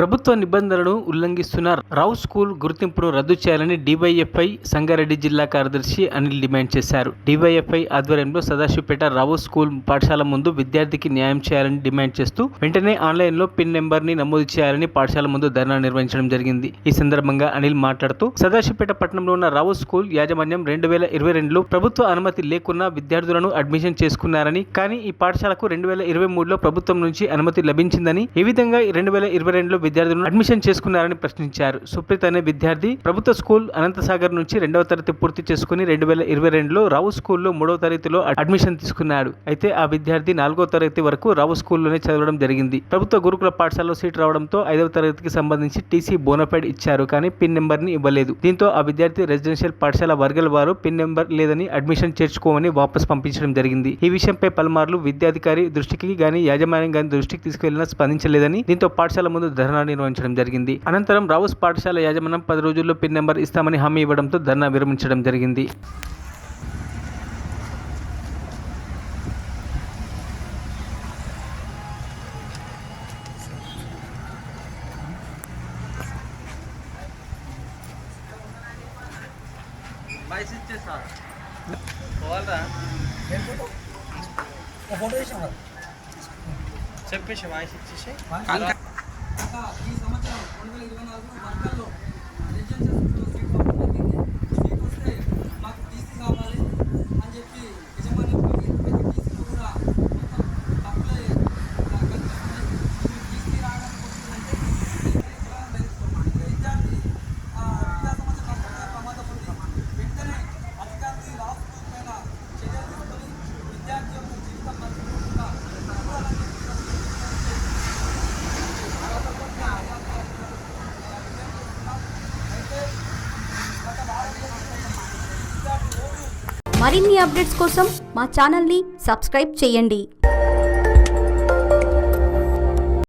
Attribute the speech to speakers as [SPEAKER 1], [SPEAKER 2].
[SPEAKER 1] ప్రభుత్వ నిబంధనలను ఉల్లంఘిస్తున్న రావు స్కూల్ గుర్తింపును రద్దు చేయాలని డివైఎఫ్ఐ సంగారెడ్డి జిల్లా కార్యదర్శి అనిల్ డిమాండ్ చేశారు. డివైఎఫ్ఐ ఆధ్వర్యంలో సదాశివపేట రావు స్కూల్ పాఠశాల ముందు విద్యార్థికి న్యాయం చేయాలని డిమాండ్ చేస్తూ వెంటనే ఆన్లైన్లో పిన్ నెంబర్ ని నమోదు చేయాలని పాఠశాల ముందు ధర్నా నిర్వహించడం జరిగింది. ఈ సందర్భంగా అనిల్ మాట్లాడుతూ సదాశివపేట పట్టణంలో ఉన్న రావు స్కూల్ యాజమాన్యం 2022లో ప్రభుత్వ అనుమతి లేకున్నా విద్యార్థులను అడ్మిషన్ చేసుకున్నారని, కానీ ఈ పాఠశాలకు 2023లో ప్రభుత్వం నుంచి అనుమతి లభించిందని, ఈ విధంగా 2022లో విద్యార్థులను అడ్మిషన్ చేసుకున్నారని ప్రశ్నించారు. సుప్రీత్ అనే విద్యార్థి ప్రభుత్వ స్కూల్ అనంతసాగర్ నుంచి 2వ తరగతి పూర్తి చేసుకుని 2022లో రావు స్కూల్లో 3వ తరగతిలో అడ్మిషన్ తీసుకున్నాడు. అయితే ఆ విద్యార్థి 4వ తరగతి వరకు రావు స్కూల్లోనే చదవడం జరిగింది. ప్రభుత్వ గురుకుల పాఠశాలలో సీట్ రావడంతో 5వ తరగతికి సంబంధించి టీసీ బోనఫైడ్ ఇచ్చారు, కానీ పిన్ నెంబర్ ని ఇవ్వలేదు. దీంతో ఆ విద్యార్థి రెసిడెన్షియల్ పాఠశాల వర్గల వారు పిన్ నెంబర్ లేదని అడ్మిషన్ చేర్చుకోమని వాపస్ పంపించడం జరిగింది. ఈ విషయంపై పలుమార్లు విద్యాధికారి దృష్టికి గాని యాజమాన్యం గాని దృష్టికి తీసుకెళ్లినా స్పందించలేదని, దీంతో పాఠశాల ముందు ధర్నా నిర్వహించడం జరిగింది. అనంతరం రావుస్ పాఠశాల యాజమాన్యం 10 రోజుల్లో పిన్ నెంబర్ ఇస్తామని హామీ ఇవ్వడంతో ధర్నా విరమించడం జరిగింది.
[SPEAKER 2] చెప్పేసి వాయిస్ ఇచ్చేసి
[SPEAKER 3] ఈ సంవత్సరం 2024 వర్గాల్లో రెసిడెన్షియల్ సీట్ వస్తే మాకు టీసీ కావాలి అని చెప్పి యజమాని టీసీలో కూడా మొత్తం అప్లై టీసీ రావడానికి విద్యార్థి విద్యా సంవత్సరం ప్రమాదం ఉంది. వెంటనే అధికారులు రాష్ట్ర పైన చర్యలు తీసుకొని విద్యార్థి యొక్క జీవితం మర్చిపోకుండా
[SPEAKER 4] మరిన్ని అప్డేట్స్ కోసం మా ఛానల్ని సబ్స్క్రైబ్ చేయండి.